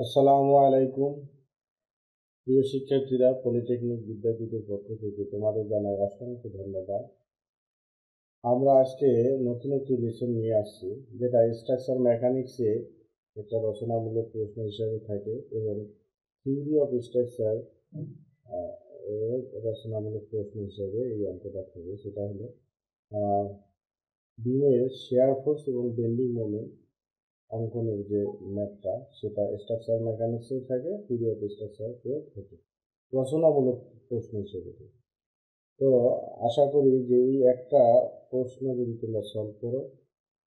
আসসালামু আলাইকুম। প্রিয় শিক্ষার্থীরা, পলিটেকনিক বিদ্যাপীঠের পক্ষ থেকে তোমাদের জানাই অসংখ্য ধন্যবাদ। আমরা আজকে নতুন একটি লেসন নিয়ে আসছি, যেটা স্ট্রাকচার মেকানিক্সে একটা রচনামূলক প্রশ্ন হিসাবে থাকে এবং থিওরি অফ স্ট্রাকচার এর রচনামূলক প্রশ্ন হিসাবে এই অঙ্কটা থাকে। সেটা হলো বিমের শেয়ার ফোর্স এবং বেন্ডিং মোমেন্ট অঙ্কনের যে ম্যাপটা, সেটা স্ট্রাকচার মেকানিক্সেও থাকে, থিওরি অফ স্ট্রাকচারেও থাকে, রচনামূলক প্রশ্ন হিসেবে। তো আশা করি যে এই একটা প্রশ্ন যদি তোমরা সলভ করো,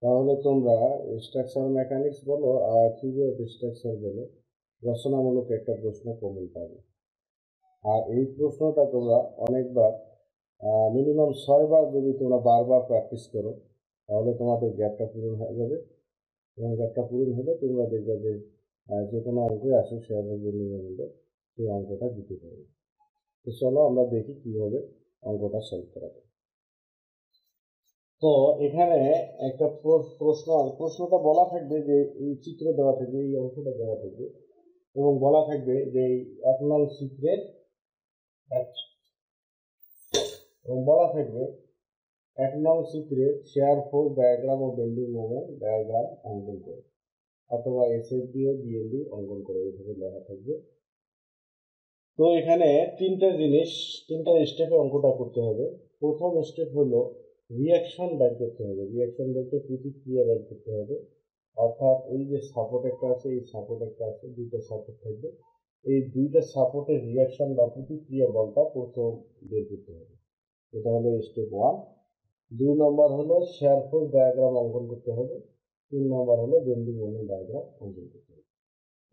তাহলে তোমরা স্ট্রাকচার মেকানিক্স বলো আর থিওরি অফ স্ট্রাকচার বলো, রচনামূলক একটা প্রশ্ন কমন পাবে। আর এই প্রশ্নটা তোমরা অনেকবার, মিনিমাম 6বার যদি তোমরা বারবার প্র্যাকটিস করো, তাহলে তোমাদের গ্যাপটা পূরণ হয়ে যাবে। এবং গ্যাপটা পূরণ হলে তোমরা দেখবে যে কোনো অঙ্কই আসুক শেয়ার বেন্ডিং মোমেন্টে সেই অঙ্কটা দিতে পারবে। তো চলো আমরা দেখি কিভাবে অঙ্কটা সলভ করা যায়। তো এখানে একটা প্রশ্নটা বলা থাকবে যে এই চিত্র দেওয়া থাকবে, এই অংশটা দেওয়া থাকবে এবং বলা থাকবে যে এই 1 নং চিত্রের এবং বলা থাকবে 1 নং চিত্রের শেয়ার ফোর্স ডায়াগ্রাম ও বেন্ডিং মোমেন্ট ডায়াগ্রাম অঙ্কন করে, অথবা এসএফডি ও বিএলডি অঙ্কন করে, এইভাবে লেখা থাকবে। তো এখানে তিনটা স্টেপে অঙ্কটা করতে হবে। প্রথম স্টেপ হলো রিয়াকশন বের করতে হবে। রিয়াকশন বলতে প্রতিক্রিয়া বের করতে হবে। অর্থাৎ এই যে সাপোর্ট একটা আছে, এই সাপোর্ট একটা আছে, দুইটা সাপোর্ট থাকবে, এই দুইটা সাপোর্টের রিয়াকশন বা প্রতিক্রিয়া বলটা প্রথম বের করতে হবে। এটা হলো স্টেপ 1। 2 নম্বর হলো শেয়ার ফোর্স ডায়াগ্রাম অঙ্কন করতে হবে। 3 নম্বর হলো বেন্ডিং মোমেন্ট ডায়াগ্রাম অঙ্কন করতে হবে।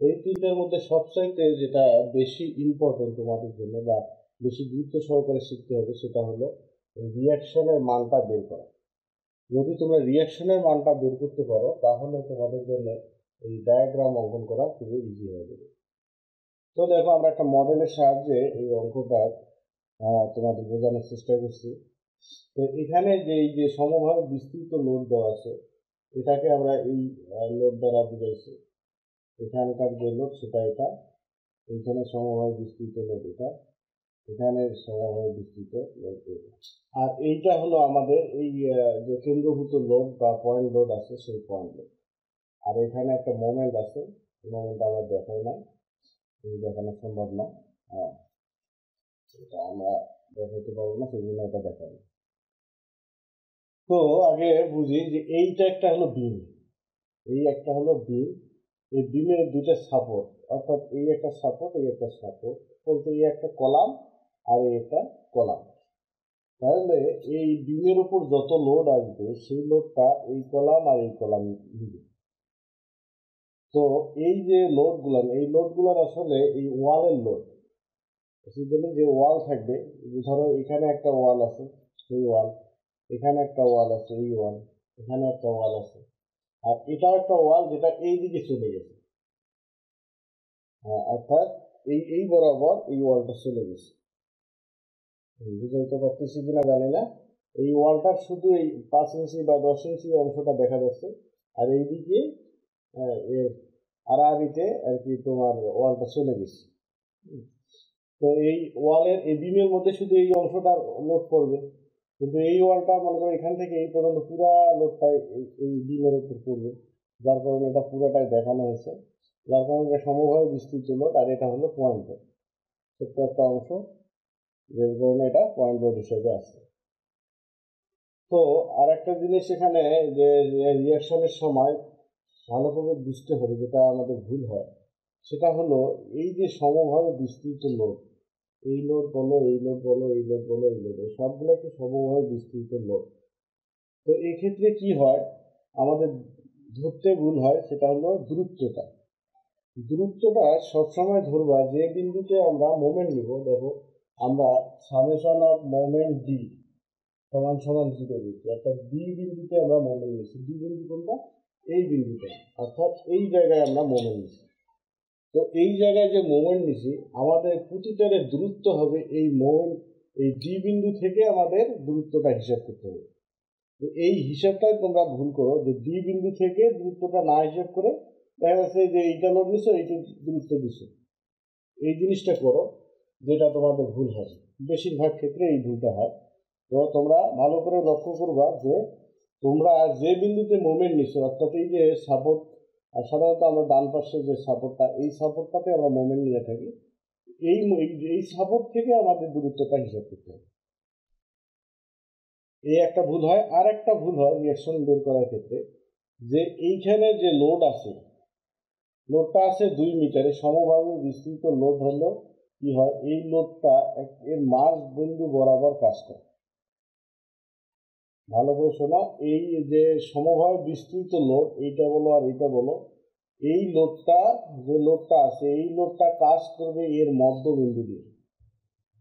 এই তিনটার মধ্যে সবচাইতে যেটা বেশি ইম্পর্টেন্ট তোমাদের জন্য বা বেশি গুরুত্ব সহকারে শিখতে হবে, সেটা হলো রিয়াকশনের মানটা বের করা। যদি তোমরা রিয়াকশনের মানটা বের করতে পারো, তাহলে তোমাদের জন্য এই ডায়াগ্রাম অঙ্কন করা খুবই ইজি হয়ে যাবে। তো দেখো, আমরা একটা মডেলের সাহায্যে এই অঙ্কটা তোমাদের বোঝানোর চেষ্টা করছি। তো এখানে যে সমভাবে বিস্তৃত লোড দেওয়া আছে, এটাকে আমরা এই লোড দ্বারা বুঝাইছি। এখানকার যে লোড সেটা এটা, এইখানে সমভাবে বিস্তৃত লোড এটা, এখানে সমভাবে বিস্তৃত লোড এটা, আর এইটা হলো আমাদের এই যে কেন্দ্রভূত লোড বা পয়েন্ট লোড আছে, সেই পয়েন্ট লোড। আর এখানে একটা মোমেন্ট আছে, মোমেন্ট আমরা দেখাই না, দেখানো সম্ভব না। হ্যাঁ, এটা আমরা দেখাতে পারবো না, সেই জন্য এটা দেখাই না। তো আগে বুঝি যে এইটা একটা হলো বিম, এই একটা হলো বিম। এই বিমের দুটো সাপোর্ট, অর্থাৎ এই একটা সাপোর্ট, এই একটা সাপোর্ট, বলতে এই একটা কলাম আর এই একটা কলাম। তাহলে এই বিমের উপর যত লোড আসবে, সেই লোডটা এই কলাম আর এই কলাম নিবে। তো এই যে লোডগুলার আসলে এই ওয়ালের লোড, যে ওয়াল থাকবে, ধরো এখানে একটা ওয়াল আছে, সেই ওয়াল, এখানে একটা ওয়াল আছে, এই ওয়াল, এখানে একটা ওয়াল আছে, আর এটাও একটা ওয়াল যেটা এই দিকে চলে গেছে। অর্থাৎ এই বরাবর এই ওয়ালটা চলে গেছে। বুঝতে পারতেছি কিনা জানি না। এই ওয়ালটার শুধু এই 5 ইঞ্চি বা 10 ইঞ্চি অংশটা দেখা যাচ্ছে, আর এইদিকে আড়াআড়িতে আর কি তোমার ওয়ালটা চলে গেছে। তো এই ওয়ালের এই বিমের মধ্যে শুধু এই অংশটা লোড করবে, কিন্তু এই ওয়ালটা মনে করো এখান থেকে এই পর্যন্ত পুরা লোডটা এই বিমের উপর পড়বে, যার কারণে এটা পুরোটাই দেখানো হয়েছে। যার কারণে এটা সমভাবে বিস্তৃত লোড, আর এটা হলো পয়েন্ট লোড, ছোট্ট একটা অংশ, যে কারণে এটা পয়েন্ট লোড হিসেবে আছে। তো আর একটা জিনিস এখানে, যে রিয়াকশনের সময় ভালোভাবে বুঝতে হবে, যেটা আমাদের ভুল হয়, সেটা হলো এই যে সমভাবে বিস্তৃত লোড, এই লোড বলো, এই লোড বলো, এই লোড বলো, এই লোড, সবগুলো একটু সমভাবে বিস্তৃত লোড। তো এক্ষেত্রে কি হয়, আমাদের ধরতে ভুল হয়, সেটা হলো দূরত্বটা। দূরত্বটা সবসময় ধরবা যে বিন্দুতে আমরা মোমেন্ট নিব। দেখো, আমরা সামেশন অফ মোমেন্ট ডি সমান সমান 0 দিচ্ছি, অর্থাৎ ডি বিন্দুতে আমরা মোমেন্ট নিচ্ছি। ডি বিন্দু কোনটা? এই বিন্দুতে, অর্থাৎ এই জায়গায় আমরা মোমেন্ট নিচ্ছি। তো এই জায়গায় যে মোমেন্ট নিচ্ছি, আমাদের প্রতিটারের দূরত্ব হবে এই মোমেন্ট, এই ডি বিন্দু থেকে আমাদের দূরত্বটা হিসাব করতে হবে। তো এই হিসাবটাই তোমরা ভুল করো, যে ডি বিন্দু থেকে দূরত্বটা না হিসাব করে দেখা যাচ্ছে যে এইটা লোড নিছো, এইটা দূরত্ব দিছো, এই জিনিসটা করো, যেটা তোমাদের ভুল হবে। বেশিরভাগ ক্ষেত্রে এই ভুলটা হয়। তো তোমরা ভালো করে লক্ষ্য করবা যে তোমরা যে বিন্দুতে মোমেন্ট নিছো, অর্থাৎ এই যে সাপোর্ট, আর সাধারণত আমরা ডান পাশে যে সাপোর্টটা, এই সাপোর্টটাতে আমরা মোমেন্ট নিয়ে থাকি, এই সাপোর্ট থেকে আমাদের দূরত্বটা হিসাব করতে হবে। এই একটা ভুল হয়। আর একটা ভুল হয় রিয়াকশন বের করার ক্ষেত্রে, যে এইখানে যে লোডটা আছে 2 মিটারে সমভাবে বিস্তৃত লোড হলো কি হয়, এই লোডটা এর মাঝ বিন্দু বরাবর কাজ করে। ভালো করে শোনো, এই যে সমভাবে বিস্তৃত লোড, এইটা বলো আর এইটা বলো, এই লোডটা, যে লোডটা আছে, এই লোডটা কাজ করবে এর মধ্যবিন্দু দিয়ে।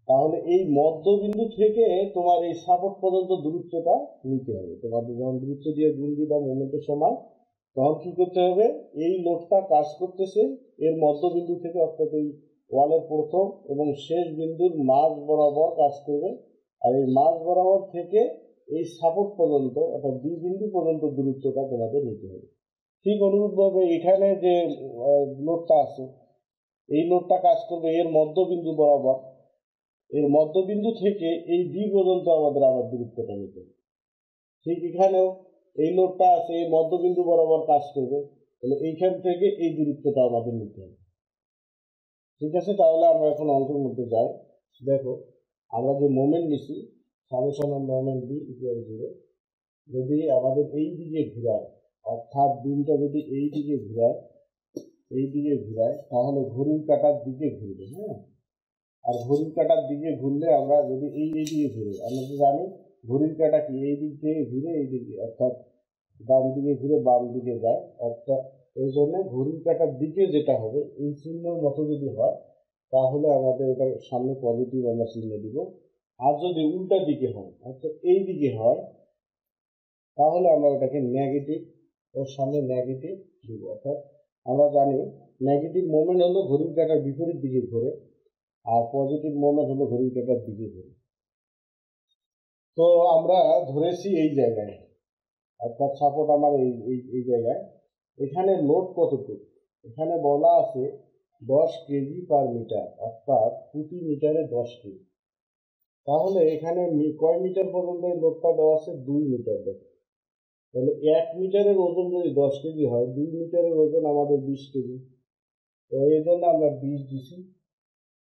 তাহলে এই মধ্যবিন্দু থেকে তোমার এই সাপোর্ট পর্যন্ত দূরত্বটা নিতে হবে। তোমাদের যখন দূরত্ব দিয়ে গুণ দিবা মোমেন্টের সময়, তখন কি করতে হবে, এই লোডটা কাজ করতেছে এর মধ্যবিন্দু থেকে, অর্থাৎ এই ওয়ালের প্রথম এবং শেষ বিন্দুর মাঝ বরাবর কাজ করবে। আর এই মাঝ বরাবর থেকে এই সাপোর্ট পর্যন্ত, অর্থাৎ দুই বিন্দু পর্যন্ত দূরত্বটা তোমাদের নিতে হবে। ঠিক অনুরূপভাবে এখানে যে লোডটা আছে, এই লোডটা কাজ করবে এর মধ্যবিন্দু বরাবর, এর মধ্যবিন্দু থেকে এই ডি পর্যন্ত আমাদের আবার দূরত্বটা নিতে হবে। ঠিক এখানেও এই লোডটা আছে, এই মধ্যবিন্দু বরাবর কাজ করবে, তাহলে এইখান থেকে এই দূরত্বটা আমাদের নিতে হবে। ঠিক আছে, তাহলে আমরা এখন অঙ্কের মধ্যে যাই। দেখো, আমরা যে মোমেন্ট নিছি, summation of moment B equal 0, যদি আমাদের এই দিকে ঘুরায়, অর্থাৎ বিমটা যদি এই দিকে ঘুরায়, তাহলে ঘড়ির কাঁটার দিকে ঘুরবে। হ্যাঁ, আর ঘড়ির কাঁটার দিকে ঘুরলে আমরা যদি এই দিকে ঘুরে, আমরা তো জানি ঘড়ির কাঁটা কি এই দিক থেকে ঘুরে এই দিকে, অর্থাৎ ডান দিকে ঘুরে বাম দিকে যায়, অর্থাৎ এই জন্য ঘড়ির কাঁটার দিকে যেটা হবে এই চিহ্নের মতো যদি হয়, তাহলে আমাদের এটার সামনে পজিটিভ আমরা চিহ্ন দিব। আর যদি উল্টা দিকে হয়, অর্থাৎ এই দিকে হয়, তাহলে আমরা ওটাকে নেগেটিভ, ওর সামনে নেগেটিভ দিব। অর্থাৎ আমরা জানি নেগেটিভ মোমেন্ট হলো ঘড়ির কাঁটার বিপরীত দিকে ঘুরে, আর পজিটিভ মোমেন্ট হলো ঘড়ির কাঁটার দিকে ঘুরে। তো আমরা ধরেছি এই জায়গায়, অর্থাৎ সাপোর্ট আমার এই জায়গায়, এখানে লোড কতটুকু, এখানে বলা আছে 10 কেজি পার মিটার, অর্থাৎ প্রতি মিটারে 10 কেজি। তাহলে এখানে কয় মিটার পর্যন্ত এই লোডটা দেওয়া আছে, 2 মিটার। দেখো, তাহলে 1 মিটারের ওজন যদি 10 কেজি হয়, 2 মিটারের ওজন আমাদের 20 কেজি। তো এই জন্য আমরা 20 দিছি।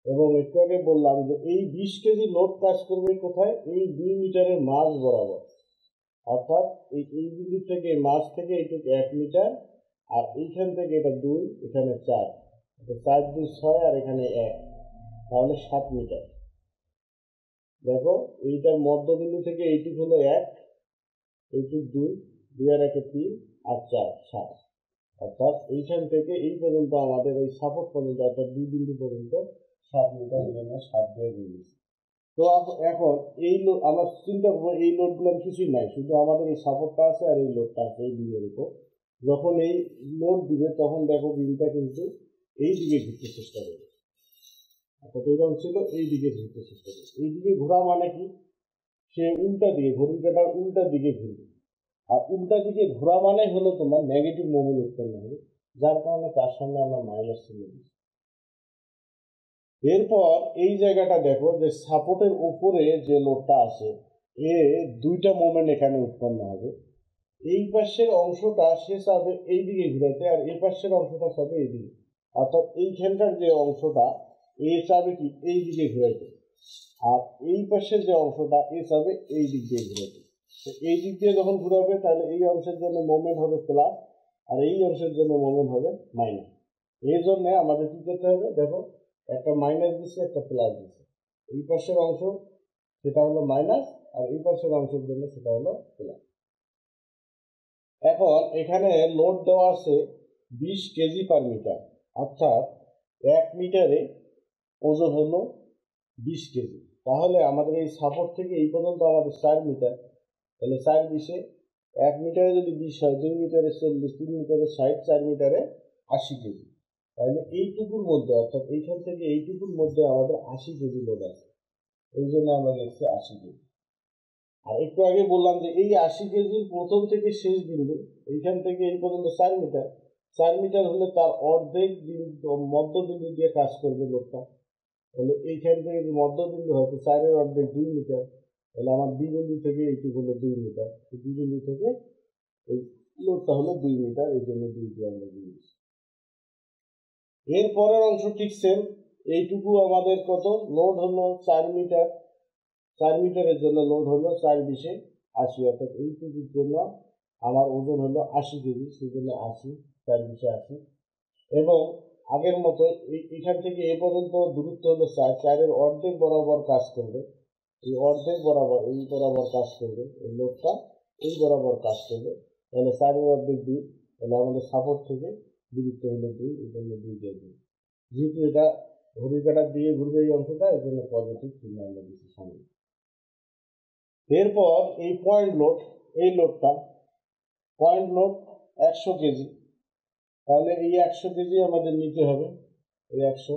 এবং একটু আগে বললাম যে এই 20 কেজি লোড কাজ করবে কোথায়, এই 2 মিটারের মাঝ বরাবর, অর্থাৎ এই বিন্দু থেকে মাঝ থেকে এইটুকু 1 মিটার, আর এইখান থেকে এটা 2, এখানে 4, 4 2 6, আর এখানে 1, তাহলে 7 মিটার। দেখো, এইটার মধ্যবিন্দু থেকে এইটুকু হলো 1, এইটুকু 2, 2 আর 1 3, আর 4 7, অর্থাৎ এইখান থেকে এই পর্যন্ত আমাদের এই সাপোর্ট পর্যন্ত, অর্থাৎ দুই বিন্দু পর্যন্ত 7 মিটার, এখানে 7 দিয়ে গুণিয়েছি। তো এখন এই লোড আমরা চিন্তা করবো, এই লোডগুলো কিছুই নাই, শুধু আমাদের এই সাপোর্টটা আছে আর এই লোডটা আছে এই বিমের উপর। যখন এই লোড দিবে, তখন দেখো বিমটা কিন্তু এই দিকে ঘুরতে চেষ্টা করবে, অর্থাৎ এরকম ছিল এই দিকে ঘুরতে চেষ্টা করবে। এই দিকে ঘোরা মানে কি, সে উল্টা দিকে, ঘড়ির কাঁটার উল্টা দিকে ঘুরবে। আর উল্টা দিকে ঘোরা মানে হলো তোমার নেগেটিভ মোমেন্ট উৎপন্ন হবে, যার কারণে তার সঙ্গে আমরা মাইনাস চিহ্ন দিচ্ছি। এরপর এই জায়গাটা দেখো, যে সাপোর্টের উপরে যে লোডটা আছে, এ দুইটা মোমেন্ট এখানে উৎপন্ন হবে। এই পাশের অংশটা সে চাবে এই দিকে ঘুরাতে, আর এই পাশের অংশটা চাবে এই দিকে, অর্থাৎ এইখানকার যে অংশটা এ চাবে কি এই দিকে ঘুরাইতে, আর এই পাশের যে অংশটা এ চাবে এই দিক দিয়ে ঘুরাতে। এই দিক দিয়ে যখন ঘুরাবে, তাহলে এই অংশের জন্য মোমেন্ট হবে প্লাস, আর এই অংশের জন্য মোমেন্ট হবে মাইনাস। এই জন্য আমাদের কি করতে হবে, দেখো একটা মাইনাস দিচ্ছে, একটা প্লাস দিচ্ছে। এই পাশের অংশ সেটা হলো মাইনাস, আর এই পাশের অংশের জন্য সেটা হলো প্লাস। এখন এখানে লোড দেওয়া আছে 20 কেজি পার মিটার, অর্থাৎ 1 মিটারে ওজন হলো 20 কেজি। তাহলে আমাদের এই সাপোর্ট থেকে এই পর্যন্ত আমাদের 4 মিটার, তাহলে 4 20, 1 মিটারে যদি 20 হয়, 2 মিটারে 40, 3 মিটারে 60, 4 মিটারে 80 কেজি। তাহলে এইটুকুর মধ্যে, অর্থাৎ এইখান থেকে এইটুকুর মধ্যে আমাদের 80 কেজি লোড আছে, এই জন্য আমরা লিখছি 80 কেজি। আর একটু আগে বললাম যে এই 80 কেজির প্রথম থেকে শেষ বিন্দু, এইখান থেকে এই পর্যন্ত 4 মিটার, 4 মিটার হলে তার অর্ধেক বিন্দু মধ্যবিন্দু দিয়ে কাজ করবে লোডটা। তাহলে এইখান থেকে মধ্যবিন্দু হয়তো 4-এর অর্ধেক 2 মিটার, তাহলে আমার বি বিন্দু থেকে এইটি হলো 2 মিটার, বি বিন্দু থেকে এই লোডটা হলো 2 মিটার, এই জন্য 2 দিয়ে আমরা দিয়েছি। এর পরের অংশ ঠিক সেম, এইটুকু আমাদের কত লোড হলো 4 মিটার, 4 মিটারের জন্য লোড হলো 4×20 80, অর্থাৎ এইটুকুর জন্য আমার ওজন হলো 80 কেজি, সেই জন্য 80, 4×20 80। এবং আগের মতো এখান থেকে এ পর্যন্ত দূরত্ব হলো 4-এর অর্ধেক বরাবর কাজ করবে, এই অর্ধেক বরাবর এই বরাবর কাজ করবে, এই লোডটা এই বরাবর কাজ করবে, তাহলে 4-এর অর্ধেক 2, তাহলে আমাদের সাপোর্ট থেকে দূরত্ব হলো 2, এই জন্য 2 দিয়ে 2। যেহেতু এটা ঘড়ির কাঁটার দিয়ে ঘুরবে এই অংশটা, এই জন্য পজিটিভ চিহ্ন আমরা দিচ্ছি সামনে। এরপর এই পয়েন্ট লোড, এই লোডটা পয়েন্ট লোড 100 কেজি, তাহলে এই 100 কেজি আমাদের নিতে হবে, এই 100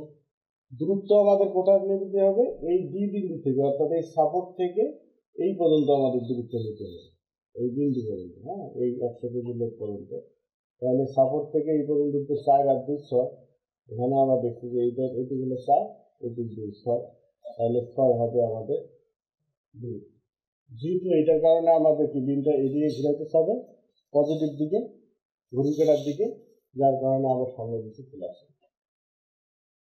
দূরত্ব আমাদের কোথায় নিতে হবে, এই ডি বিন্দু থেকে, অর্থাৎ এই সাপোর্ট থেকে এই পর্যন্ত আমাদের দূরত্ব নিতে হবে, এই বিন্দু পর্যন্ত, হ্যাঁ, এই 100 কেজি লোড পর্যন্ত। তাহলে সাপোর্ট থেকে এই পর্যন্ত 4 আর 2 6, এখানে আমরা দেখছি যে এইটা এটি হলো 4, এটি 2 6, তাহলে 6 হবে আমাদের দূরত্ব। যেহেতু এটার কারণে আমাদের কি বিমটা এদিকে ঘুরাইতে হবে পজিটিভ দিকে, ঘড়ির কাঁটার দিকে, যার কারণে আমরা সামনে দিকে চলে আসে।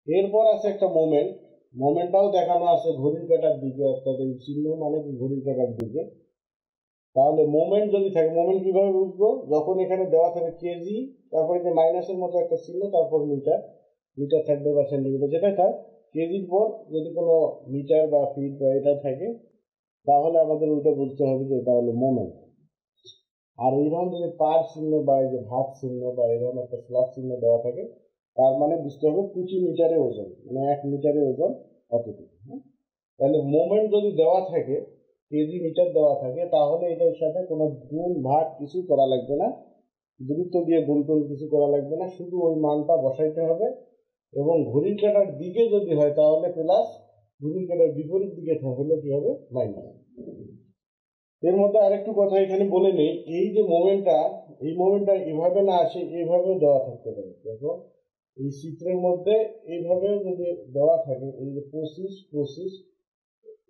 এরপর আছে একটা মোমেন্ট, মোমেন্টটাও দেখানো আছে ঘড়ির কাঁটার দিকে, অর্থাৎ এই চিহ্ন মানে ঘড়ির কাঁটার দিকে। তাহলে মোমেন্ট যদি থাকে, মোমেন্ট কিভাবে বুঝবো, যখন এখানে দেওয়া থাকে কেজি, তারপরে যে মাইনাসের মতো একটা চিহ্ন, তারপর মিটার, মিটার থাকবে বা সেন্টিমিটার, যেটা থাক, কেজির পর যদি কোনো মিটার বা ফিট বা এটা থাকে, তাহলে আমাদের ওইটা বুঝতে হবে যে এটা হলো মোমেন্ট। আর এইরকম যদি পার চিহ্ন বা এই যে ভাগ চিহ্ন বা এরকম একটা প্লাস চিহ্ন দেওয়া থাকে, তার মানে বুঝতে হবে প্রতি মিটারে ওজন, মানে 1 মিটারে ওজন কতটুকু। তাহলে মোমেন্ট যদি দেওয়া থাকে, কেজি মিটার দেওয়া থাকে, তাহলে এটার সাথে কোনো গুণ ভাগ কিছু করা লাগবে না, দূরত্ব দিয়ে গুণ টুন কিছু করা লাগবে না, শুধু ওই মানটা বসাইতে হবে। এবং ঘড়ির কাঁটার দিকে যদি হয় তাহলে প্লাস, ঘড়ির কাঁটার বিপরীত দিকে হলে কি হবে, মাইনাস। এর মধ্যে আরেকটু কথা এখানে বলে নেই, এই যে মোমেন্টটা, এই মোমেন্টটা এভাবে না আসে, এইভাবেও দেওয়া থাকতে পারে। দেখো এই চিত্রের মধ্যে এইভাবেও যদি দেওয়া থাকে, এই যে 25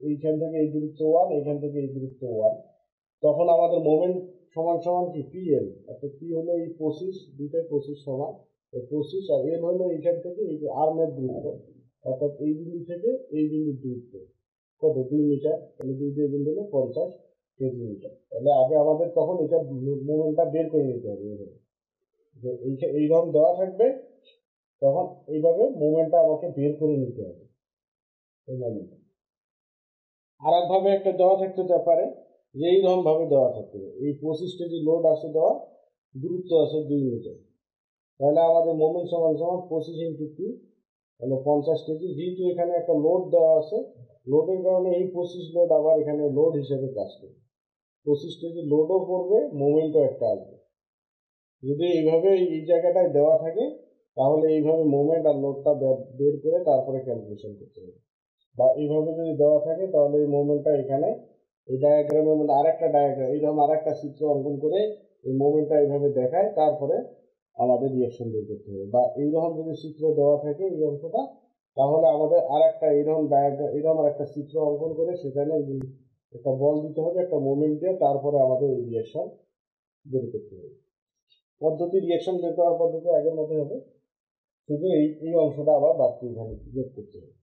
এইখান থেকে এই দূরত্ব 1, এইখান থেকে এই দূরত্ব 1, তখন আমাদের মোমেন্ট সমান সমান কি পিএল, অর্থাৎ পি হলো এই 25, দুইটাই 25 সমান, 25, আর এল হলো এইখান থেকে এই যে আর্মের দূরত্ব, অর্থাৎ এই বিন্দু থেকে এই বিন্দুর দূরত্ব কত, 2 মিটার, তাহলে 2 দিয়ে গুণ দিলে 50 কেজি মিটার। তাহলে আগে আমাদের তখন এটা মোমেন্টটা বের করে নিতে হবে, যে এইরকম দেওয়া থাকবে, তখন এইভাবে মোমেন্টটা আমাকে বের করে নিতে হবে। এই মোমেন্টটা আর একভাবে একটা দেওয়া থাকতে পারে, যে এইরকম ভাবে দেওয়া থাকতে পারে, এই 25 কেজি লোড আছে দেওয়া, দূরত্ব আছে 2 মিটার, তাহলে আমাদের মোমেন্ট সমান সমান 25 × 2, তাহলে 50 কেজি। যেহেতু এখানে একটা লোড দেওয়া আছে, লোডের কারণে এই 25 লোড আবার এখানে লোড হিসেবে কাজ করবে, 25 কেজি লোডও করবে, মোমেন্টও একটা আসবে। যদি এইভাবে এই জায়গাটায় দেওয়া থাকে, তাহলে এইভাবে মোমেন্ট আর লোডটা বের করে তারপরে ক্যালকুলেশন করতে হবে। বা এইভাবে যদি দেওয়া থাকে, তাহলে এই মোমেন্টটা এখানে এই ডায়াগ্রামের মধ্যে আরেকটা ডায়াগ্রাম, এইরকম আরেকটা চিত্র অঙ্কন করে এই মোমেন্টটা এইভাবে দেখায়, তারপরে আমাদের রিয়াকশন বের করতে হবে। বা এইরকম যদি চিত্র দেওয়া থাকে এই অংশটা, তাহলে আমাদের আরেকটা এইরকম ডায়াগ্রাম, এইরকম আরেকটা চিত্র অঙ্কন করে সেখানে একটা বল দিতে হবে, একটা মোমেন্ট দিয়ে, তারপরে আমাদের এই রিয়াকশন বের করতে হবে। পদ্ধতি, রিয়াকশন বের করার পদ্ধতি আগের মতো হবে, শুধু এই অংশটা আবার বাড়তি এখানে যোগ করতে হবে।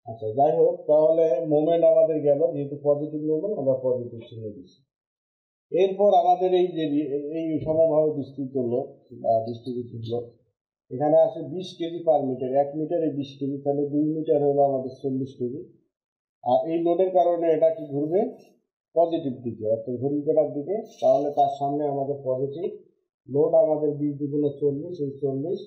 আচ্ছা, যাই হোক, তাহলে মোমেন্ট আমাদের গেল, যেহেতু পজিটিভ মোমেন্ট আমরা পজিটিভ চিহ্ন দিচ্ছি। এরপর আমাদের এই যে এই সমভাবে বিস্তৃত লোড বা ডিস্ট্রিবিউটেড লোড, এখানে আছে 20 কেজি পার মিটার, 1 মিটারে 20 কেজি, তাহলে 2 মিটার হলো আমাদের 40 কেজি। আর এই লোডের কারণে এটা কি ঘুরবে পজিটিভ দিকে, অর্থাৎ ঘড়ির কাঁটার দিকে, তাহলে তার সামনে আমাদের পজিটিভ লোড, আমাদের 20 × 40, এই 40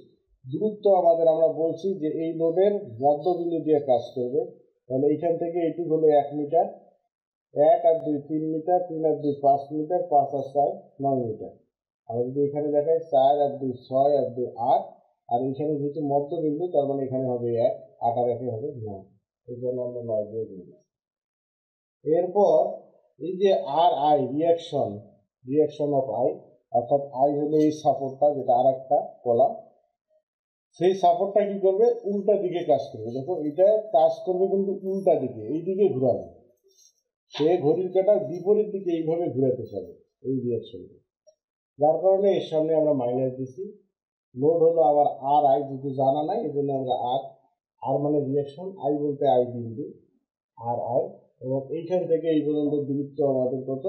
দূরত্ব আমাদের, আমরা বলছি যে এই লোডের মধ্যবিন্দু দিয়ে কাজ করবে, তাহলে এইখান থেকে এটি হলো 1 মিটার, 1 আর 2 3 মিটার, 3 আর 2 5 মিটার, 5 আর 4 9 মিটার। আমরা যদি এখানে দেখাই 4 আর 2 6 আর 2 8, আর এখানে যেহেতু মধ্যবিন্দু, তার মানে এখানে হবে 1, 8 আর 1 হবে 9, এই জন্য আমরা 9 দিয়ে দিই। এরপর এই যে আর আই, রিয়াকশন অফ আই, অর্থাৎ আই হলো এই সাপোর্টটা, যেটা আর একটা কলাম, সেই সাপোর্টটা কি করবে, উল্টা দিকে কাজ করবে। দেখো এটা কাজ করবে কিন্তু উল্টা দিকে, এই দিকে ঘুরাবে, সে ঘড়ির কাঁটার বিপরীত দিকে এইভাবে ঘুরাতে চাবে এই রিয়াকশনটা। যার কারণে এর সামনে আমরা মাইনাস দিছি। লোড হলো আবার আর আই, যেহেতু জানা নাই এই জন্য আমরা আর মানে রিয়াকশন, আই বলতে আই বিন্দু, আর আই। এবং এইখান থেকে এই পর্যন্ত দূরত্ব আমাদের কত,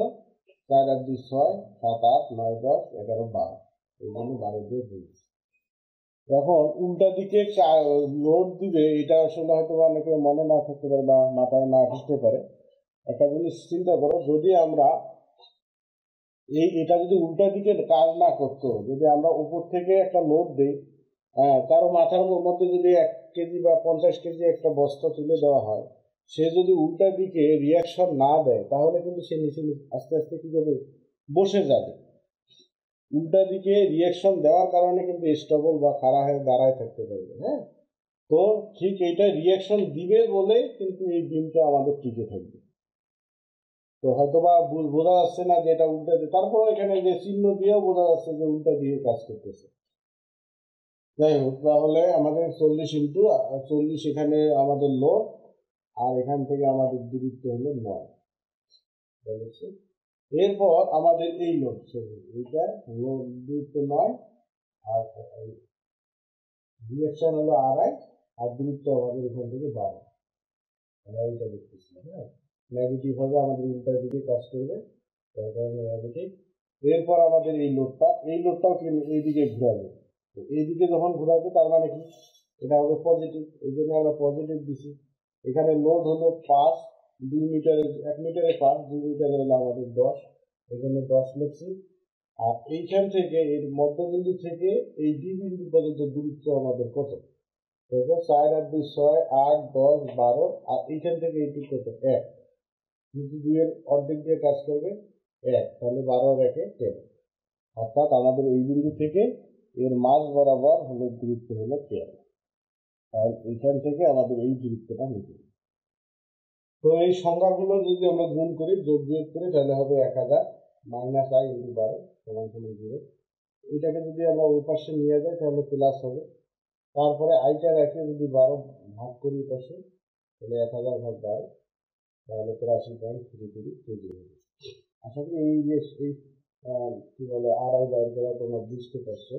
4 আর 2 6, 7 8 9 10 11 12, এই জন্য 12 দিয়ে বলছি। এখন উল্টা দিকে লোড দিবে, এটা আসলে হয়তো অনেকে মনে না থাকতে পারে বা মাথায় না আসতে পারে। একটা জিনিস চিন্তা করো, যদি আমরা এটা যদি উল্টা দিকে কাজ না করতো, যদি আমরা উপর থেকে একটা লোড দিই, কারো মাথার মধ্যে যদি 1 কেজি বা 50 কেজি একটা বস্তা তুলে দেওয়া হয়, সে যদি উল্টা দিকে রিয়াকশন না দেয় তাহলে কিন্তু সে নিচে আস্তে আস্তে কি করবে, বসে যাবে। উল্টা দিকে রিয়াকশন দেওয়ার কারণে কিন্তু স্টেবল বা খাড়া হয়ে দাঁড়ায় থাকতে পারবে। হ্যাঁ, তো ঠিক এইটা রিয়াকশন দিবে বলে কিন্তু এই বিমটা আমাদের টিকে থাকবে। তো হয়তো বা বোঝা যাচ্ছে না যে এটা উল্টা দিয়ে, তারপর এখানে যে চিহ্ন দিয়েও বোঝা যাচ্ছে যে উল্টা দিয়ে কাজ করতেছে। যাই হোক, তাহলে আমাদের 40 × 40 এখানে আমাদের লোড, আর এখান থেকে আমাদের দূরত্ব হলো 9। এরপর আমাদের এই লোড, এইটা দূরত্ব 9, আর রিয়াকশন হলো আড়াই, আর দূরত্ব আমাদের এখান থেকে 12। আমরা এইটা দেখতেছি। হ্যাঁ, নেগেটিভ হবে, আমাদের উল্টা দিকে কাজ করবে, তার কারণে নেগেটিভ। এরপর আমাদের এই লোডটাও এইদিকে ঘুরাবে। তো এইদিকে যখন ঘুরাবে তার মানে কি, এটা হবে পজিটিভ, এই জন্য আমরা পজিটিভ দিছি। এখানে লোড হলো 5, 2 মিটারে 1 মিটারে 5, 2 মিটারে হলো আমাদের 10, এখানে 10 লিখছি। আর এইখান থেকে এর মধ্যবিন্দু থেকে এই ডি বিন্দু পর্যন্ত দূরত্ব আমাদের কত, দেখো 4 আর 2 6, 8 10 12, আর এইখান থেকে এইটুকু কত, 1, কিন্তু 2 এর অর্ধেক দিয়ে কাজ করবে 1, তাহলে 12 আর 1 10। অর্থাৎ আমাদের এই বিন্দু থেকে এর মাঝ বরাবর হলো দূরত্ব হলো 10। আর এইখান থেকে আমাদের এই দূরত্বটা নিতে হবে। তো এই সংখ্যাগুলো যদি আমরা গুণ করি, যোগ বিয়োগ করি, তাহলে হবে 1000 মাইনাস আই ইন্টু 12 সমান 0। এটাকে যদি আমরা ওই পাশে নিয়ে যাই তাহলে প্লাস হবে। তারপরে আইটা রেখে যদি 12 ভাগ করি পাশে, তাহলে 1000 ভাগ 12, তাহলে 83.33 কেজি হবে। আশা করি এই যে এই কি বলে আড়াই বাইর করা তোমরা বুঝতে পারছো।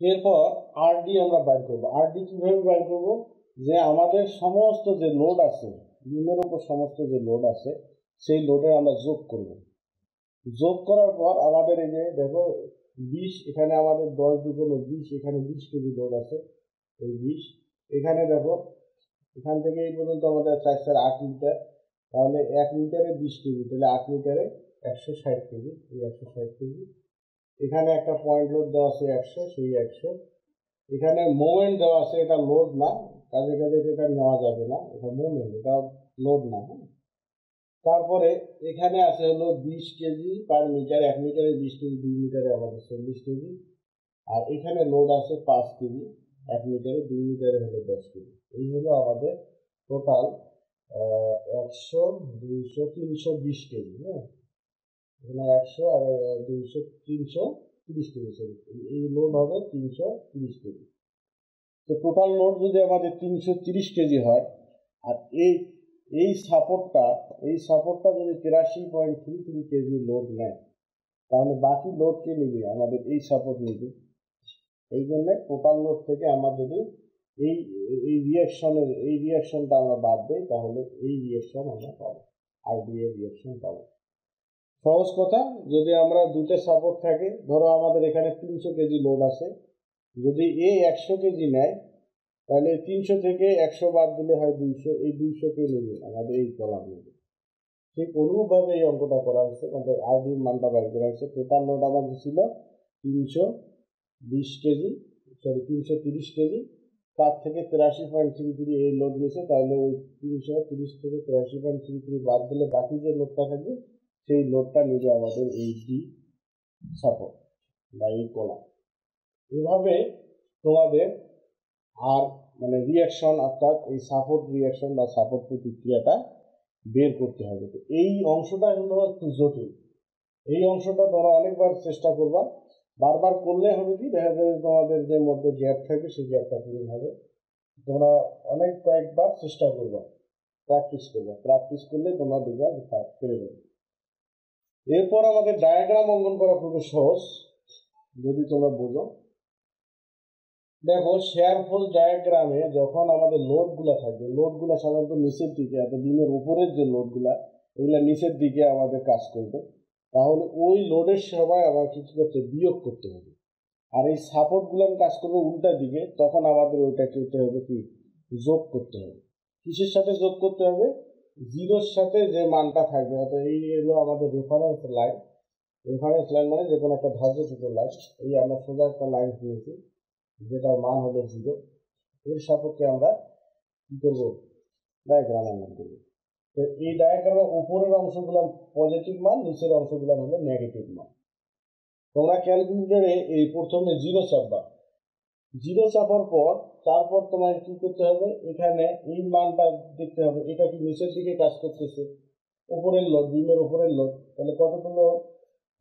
এরপর আরডি আমরা বাইর করবো। আরডি কিভাবে বাইর করবো, যে আমাদের সমস্ত যে লোড আছে, বিমের উপর সমস্ত যে লোড আছে, সেই লোডে আমরা যোগ করব। যোগ করার পর আমাদের এই যে দেখো 20, এখানে আমাদের 10 2 20, এখানে 20 কেজি লোড আছে, এই 20, এখানে দেখো এখান থেকে এই পর্যন্ত আমাদের 4 4 8 মিটার, তাহলে 1 মিটারে 20 কেজি, তাহলে 8 মিটারে 160 কেজি, এই 160 কেজি। এখানে একটা পয়েন্ট লোড দেওয়া আছে 100, সেই 100। এখানে মোমেন্ট দেওয়া আছে, এটা লোড না, কাজে কাজে এটা নেওয়া যাবে না, এটা মোমেন্ট, এটা লোড না। হ্যাঁ, তারপরে এখানে আছে হলো 20 কেজি পার মিটার, 1 মিটারে 20 কেজি, 2 মিটারে আমাদের 40 কেজি। আর এখানে লোড আছে 5 কেজি 1 মিটারে, 2 মিটারে হলো 10 কেজি। এই হলো আমাদের টোটাল 100 200 320 কেজি। হ্যাঁ, এখানে 100 আর 200 330 কেজি, সরি, এই লোড হবে 330 কেজি। তো টোটাল লোড যদি আমাদের 330 কেজি হয়, আর এই সাপোর্টটা যদি 83.33 কেজি লোড নেয়, তাহলে বাকি লোড কে নিবে, আমাদের এই সাপোর্ট নিবে। এই জন্য টোটাল লোড থেকে আমরা যদি এই এই রিয়াকশনটা আমরা বাদ দিই, তাহলে এই রিয়াকশন আমরা পাবো, আরডি এর রিয়াকশন পাবো। সহজ কথা, যদি আমরা দুটো সাপোর্ট থাকে, ধরো আমাদের এখানে 300 কেজি লোড আছে, যদি এ 100 কেজি নেয়, তাহলে 300 থেকে 100 বাদ দিলে হয় 200, এই 200 কে নেবে আমাদের এই কলাম নেবে। ঠিক অনুরূপভাবে এই অঙ্কটা করা হচ্ছে, আমাদের আরডির মানটা বাইর করা হচ্ছে। টোটাল লোড আমাদের ছিল 320 কেজি, সরি 330 কেজি, তার থেকে 83.33 এই লোড নিয়েছে, তাহলে ওই 330 থেকে 83.33 বাদ দিলে বাকি যে লোডটা থাকবে, সেই লোডটা নিবে আমাদের এই ডি সাপোর্ট বা এই কলাম। এভাবে তোমাদের আর মানে রিয়াকশন, অর্থাৎ এই সাপোর্ট রিয়াকশন বা সাপোর্ট প্রতিক্রিয়াটা বের করতে হবে। তো এই অংশটা হলো একটু জটিল, এই অংশটা তোমরা অনেকবার চেষ্টা করবা, বারবার করলে হবে কি দেখা যাবে তোমাদের যে মধ্যে গ্যাপ থাকে সেই গ্যাপটা পূরণ হবে। তোমরা কয়েকবার চেষ্টা করবা, প্র্যাকটিস করলে তোমরা দেখবা পেরে যাবে। এরপর আমাদের ডায়াগ্রাম অঙ্কন করা খুবই সহজ যদি তোমরা বোঝো। দেখো শেয়ার ফোর্স ডায়াগ্রামে যখন আমাদের লোডগুলো থাকবে, লোডগুলো সাধারণত নিচের দিকে, অর্থাৎ বিমের উপরের যে লোডগুলা এগুলা নিচের দিকে আমাদের কাজ করবে, তাহলে ওই লোডের সময় আবার কিছু করতে বিয়োগ করতে হবে। আর এই সাপোর্টগুলো কাজ করবে উল্টা দিকে, তখন আমাদের ওইটা করতে হবে কি যোগ করতে হবে। কিসের সাথে যোগ করতে হবে? জিরোর সাথে যে মানটা থাকবে, অর্থাৎ এই হলো আমাদের রেফারেন্স লাইন। রেফারেন্স লাইন মানে যে কোনো একটা ধার্য থেকে লাইন, এই আমরা সোজা একটা লাইন দিয়েছি যেটার মান হলো 0, এর সাপেক্ষে আমরা কি করবো ডায়াগ্রাম অঙ্কন করবো। তো এই ডায়াগ্রামের উপরের অংশগুলো পজিটিভ মান, নিচের অংশগুলো হলো নেগেটিভ মান। তোমরা ক্যালকুলেটরে এই প্রথমে 0 চাপবা, 0 চাপার পর তারপর তোমায় কি করতে হবে, এখানে এই মানটা দেখতে হবে এটা কি নিচের দিকে কাজ করতেছে, উপরের লোড, বিমের উপরের লোড, তাহলে কতগুলো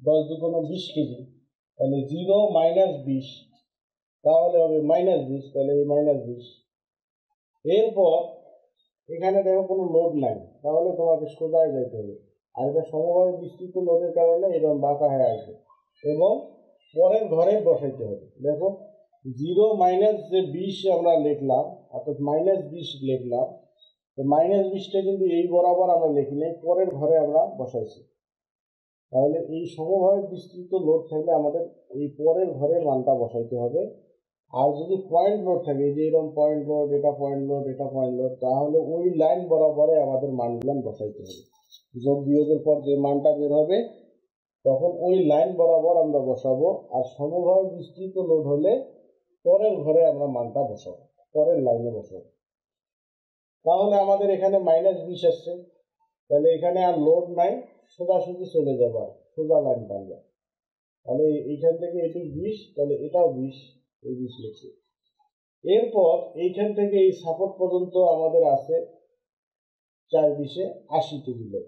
10 দুগুণ 20 কেজি, তাহলে 0 মাইনাস 20, তাহলে হবে মাইনাস 20, তাহলে এই মাইনাস 20। এরপর এখানে দেখো কোনো লোড নাই, তাহলে তোমাকে সোজায় যেতে হবে, আর এটা সমবায় বিস্তৃত লোডের কারণে এরকম বাঁকা হয়ে আসবে এবং পরের ঘরে বসাইতে হবে। দেখো 0 মাইনাস যে 20 আমরা লিখলাম, অর্থাৎ মাইনাস 20 লিখলাম, তো মাইনাস 20টা কিন্তু এই বরাবর আমরা লিখি নাই, পরের ঘরে আমরা বসাইছি। তাহলে এই সমভাবে বিস্তৃত লোড থাকলে আমাদের এই পরের ঘরের মানটা বসাইতে হবে। আর যদি পয়েন্ট লোড থাকে, এই যে এরকম পয়েন্ট লোড, এটা পয়েন্ট লোড, এটা পয়েন্ট লোড, তাহলে ওই লাইন বরাবরে আমাদের মানগুলো বসাইতে হবে। যোগ বিয়োগের পর যে মানটা বের হবে তখন ওই লাইন বরাবর আমরা বসাবো। আর সমভাবে বিস্তৃত লোড হলে পরের ঘরে আমরা মানটা বসাবো, পরের লাইনে বসাবো। তাহলে আমাদের এখানে মাইনাস 20 আসছে, তাহলে এখানে আর লোড নাই, সোজাসুজি চলে যাবো, আর সোজা লাইন টানবে, তাহলে এইখান থেকে এটি 20, তাহলে এটাও 20, এই 20 লিখছি। এরপর এইখান থেকে এই সাপোর্ট পর্যন্ত আমাদের আছে 4 20 কেজি লোড,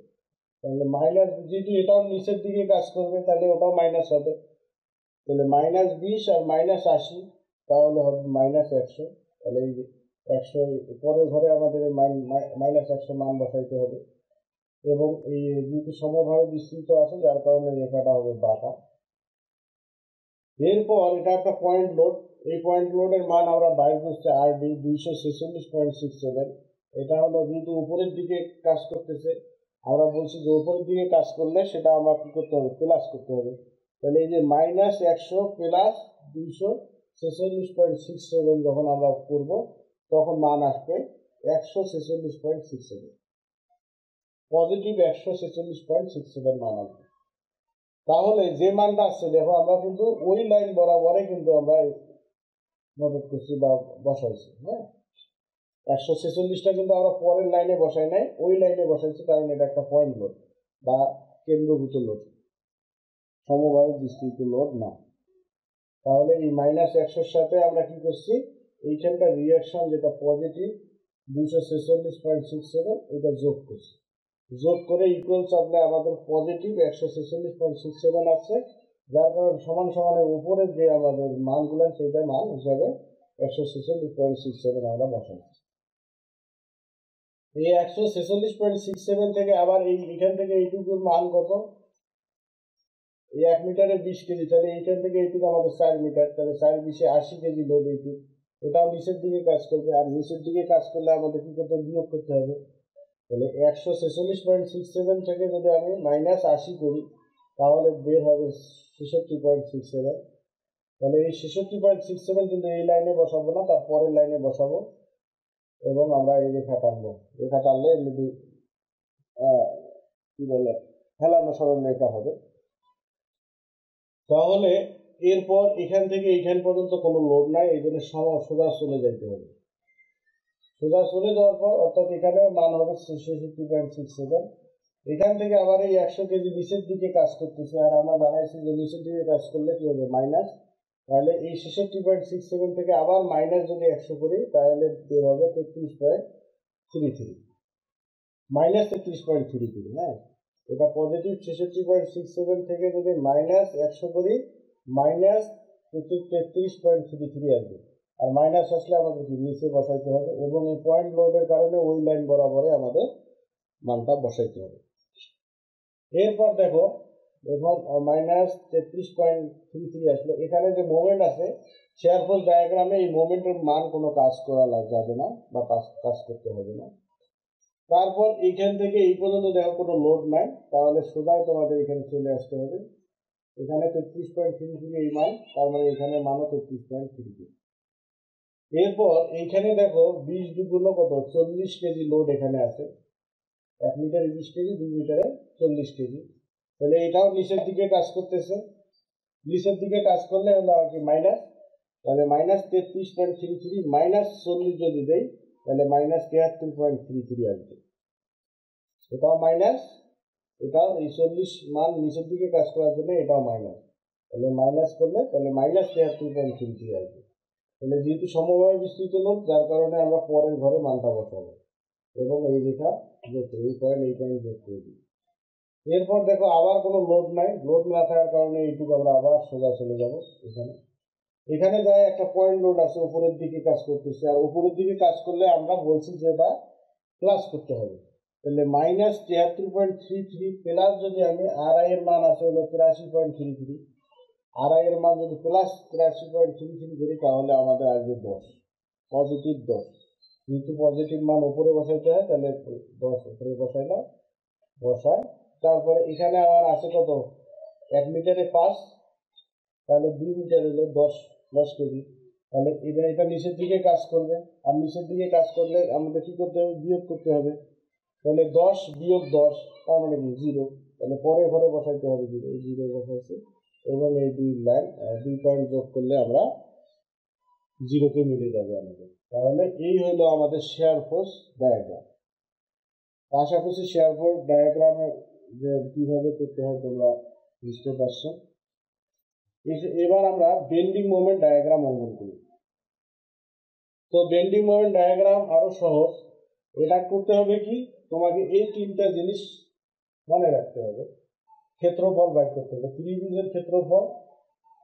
তাহলে মাইনাস, যেহেতু এটাও নিচের দিকে কাজ করবে তাহলে ওটাও মাইনাস হবে, তাহলে মাইনাস 20 আর মাইনাস 80, তাহলে হবে মাইনাস 100। তাহলে এই 100 পরের ঘরে আমাদের মাইনাস 100 মান বসাইতে হবে এবং এই যেহেতু সমভাবে বিস্তৃত আছে যার কারণে রেখাটা হবে বাঁকা। এরপর এটা একটা পয়েন্ট লোড, এই পয়েন্ট লোডের মান আমরা বাইর করছি RD 246.67। এটা হলো যেহেতু উপরের দিকে কাজ করতেছে, আমরা বলছি যে উপরের দিকে কাজ করলে সেটা আমরা কি করতে হবে, প্লাস করতে হবে। তাহলে এই যে মাইনাস 100 প্লাস 246.67 যখন আমরা করব তখন মান আসবে 146.67, পজিটিভ 146.67 মান আসবে। তাহলে যে মানটা আসছে দেখো আমরা কিন্তু ওই লাইন বরাবরে কিন্তু আমরা নোটেট করছি বা বসাইছি। হ্যাঁ, 146টা কিন্তু আমরা পরের লাইনে বসাই নাই, ওই লাইনে বসাইছি, কারণ এটা একটা পয়েন্ট লোড বা কেন্দ্রভূত লোড, সমভাবে বিস্তৃত লোড না। তাহলে এই মাইনাস 100-র সাথে আমরা কি করছি, এইখানকার রিয়াকশন যেটা পজিটিভ 246.67 এটা যোগ করছি, যোগ করে ইকুয়াল চাপলে আমাদের পজিটিভ 146.67 আছে, যার কারণে সমান সমানের উপরে যে আমাদের মানগুলো সেটা মান হিসাবে 146.67 আমরা বসাচ্ছি। এই 146.67 থেকে আবার এখান থেকে এইটুকুর মান কত, এই 1 মিটারে 20 কেজি, তাহলে এইখান থেকে এইটুকু আমাদের 4 মিটার, তাহলে 4 20 80 কেজি লোড এইটুকু, এটাও নিচের দিকে কাজ করবে। আর নিচের দিকে কাজ করলে আমাদের কি করতে বিয়োগ করতে হবে, তাহলে 146.67 থেকে যদি আমি মাইনাস 80 করি তাহলে বের হবে 66.67। তাহলে এই 66.67 কিন্তু এই লাইনে বসাবো না, তার পরের লাইনে বসাবো এবং আমরা এই রেখা টানবো, রেখা টানলে এমনি কি বলে হেলানো সরল রেখা হবে। তাহলে এরপর এখান থেকে এইখান পর্যন্ত কোনো লোড নাই, এই জন্য সোজা চলে যাইতে হবে। সোজা চলে যাওয়ার পর অর্থাৎ এখানে মান হবে 66.67। এখান থেকে আবার এই 100 কেজি নিচের দিকে কাজ করতেছে, আর আমরা জানাইছি যে নিচের দিকে কাজ করলে কি হবে মাইনাস, তাহলে এই 66.67 থেকে আবার মাইনাস যদি 100 করি তাহলে বের হবে 33.33, মাইনাস 33.33। হ্যাঁ, এটা পজিটিভ 66.67 থেকে যদি -100 করি -33.33 আসবে। আর মাইনাস আসলে আমাদের কি নিচে বসাইতে হবে এবং এই পয়েন্ট লোডের কারণে ওই লাইন বরাবরে আমাদের মানটা বসাইতে হবে। এরপর দেখো এবং -33.33 আসলো। এখানে যে মোমেন্ট আছে শেয়ার ফোর্স ডায়াগ্রামে এই মোমেন্টের মান কোনো কাজ করা যাবে না বা কাজ করতে হবে না। তারপর এইখান থেকে এই পর্যন্ত দেখো কোনো লোড নাই, তাহলে সোজাই তোমাদের এখানে চলে আসতে হবে। এখানে 33.33 এই মান, তার মানে এখানে মানও 33.33। এরপর এইখানে দেখো 20 দুগুণ কত 40 কেজি লোড এখানে আছে। 1 মিটারে 20 কেজি, 2 মিটারে 40 কেজি। তাহলে এটাও নিচের দিকে কাজ করতেছে। নিচের দিকে কাজ করলে হলো আর কি মাইনাস, তাহলে -33.33 -40 যদি দেই তাহলে -73.33 আসবে। এটাও মাইনাস, এটাও এই 40 মান নিচের দিকে কাজ করার জন্য এটাও মাইনাস, তাহলে মাইনাস করলে তাহলে -73.33 আসবে। তাহলে যেহেতু সমভাবে বিস্তৃত লোড, যার কারণে আমরা পরের ঘরে মানটা বসাবো এবং এই রেখা যোগ করে এই পয়েন্ট যোগ করে দিই। এরপর দেখো আবার কোনো লোড নাই, লোড না থাকার কারণে এইটুকু আমরা আবার সোজা চলে যাব। এখানে যায় একটা পয়েন্ট লোড আছে, উপরের দিকে কাজ করতেছে, আর উপরের দিকে কাজ করলে আমরা বলছি যে এটা প্লাস করতে হবে। তাহলে -73.33 প্লাস যদি আমি RI এর মান আছে হলো 83.33, RI এর মান যদি প্লাস 83.33 করি তাহলে আমাদের আসবে 10, পজিটিভ 10। যেহেতু পজিটিভ মান উপরে বসাইতে হয় তাহলে 10 উপরে বসাইলাম, বসায়। তারপরে এখানে আবার আছে কত 1 মিটারে 5, তাহলে 2 মিটার হলো 10 কেজি। তাহলে এটা নিচের দিকে কাজ করবে, আর নিচের দিকে কাজ করলে আমাদের কি করতে হবে, বিয়োগ করতে হবে। তাহলে 10 বিয়োগ 10 তার মানে কি 0, তাহলে পরের ঘরে বসাইতে হবে 0, এই 0 বসাইছে এবং এই 2 পয়েন্ট যোগ করলে আমরা 0তে মিলে যাবে আমাদের। তাহলে এই হলো আমাদের শেয়ার ফোর্স ডায়াগ্রাম। আশা করছি শেয়ার ফোর্স ডায়াগ্রামের যে কিভাবে করতে হয় তোমরা বুঝতে পারছো। এবার আমরা বেন্ডিং মোমেন্ট ডায়াগ্রাম অঙ্কন করি। তো বেন্ডিং মোমেন্ট ডায়াগ্রাম আরো সহজ। এটা করতে হবে কি, তোমাকে এই তিনটা জিনিস মনে রাখতে হবে। ক্ষেত্রফল বাইর করতে হবে, ত্রিভুজের ক্ষেত্রফল,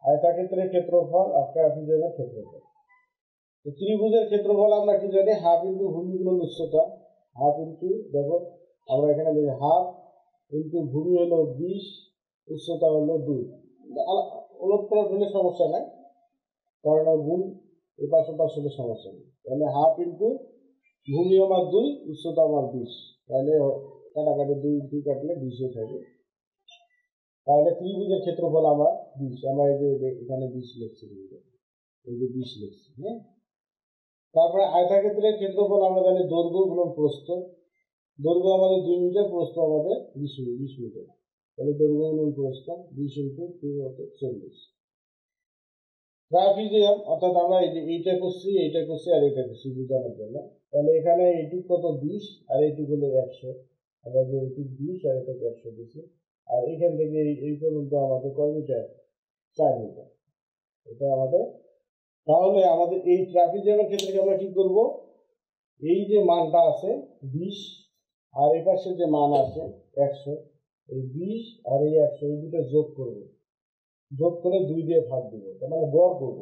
আয়তক্ষেত্রের ক্ষেত্রফল, ট্রাপিজয়েডের ক্ষেত্রফল। তো ত্রিভুজের ক্ষেত্রফল আমরা কি জানি, হাফ ইন্টু ভূমি গুণন উচ্চতা, হাফ ইন্টু দেখো আমরা এখানে দেখি হাফ ইন্টু ভূমি হলো 20, উচ্চতা হলো 2। উলট পালট হলে সমস্যা নাই, কারণ গুণ এপাশ ওপাশ হলে সমস্যা নেই। তাহলে হাফ ইন্টু ভূমি আমার 2, উচ্চতা আমার 20, তাহলে কাটাকাটি 2 কাটলে 20 থাকে। তাহলে ত্রিভুজের ক্ষেত্রফল আমার 20, আমরা এই যে এখানে 20 লিখছি, এই যে 20 লিখছি, হ্যাঁ। তারপরে আয়তক্ষেত্রের ক্ষেত্রফল আমরা জানি দৈর্ঘ্য গুণন প্রস্থ, দৈর্ঘ্য আমাদের 2 মিটার, প্রস্থ আমাদের 20 মিটার, তাহলে দৈর্ঘ্য গুণন প্রস্থ 20 ইন্টু 2 অর্থাৎ 40। ট্রাপিজিয়াম অর্থাৎ আমরা এইটা করছি আর এটা করছি বোঝানোর জন্য, তাহলে এখানে এইটুক কত 20 আর এইটুক হলো 100, আমরা যে এইটুক 20 আর এটাকে 100 দিচ্ছি, আর এখান থেকে এই পর্যন্ত আমাদের কয় মিটার, 4 মিটার, এটা আমাদের। তাহলে আমাদের এই ট্রাপিজিয়ামের ক্ষেত্রে আমরা কি করব, এই যে মানটা আছে 20 আর এই পাশে যে মান আছে 100, এই 20 আর এই 100 এই দুটো যোগ করব, যোগ করে 2 দিয়ে ভাগ দিব, তার মানে গড় করব।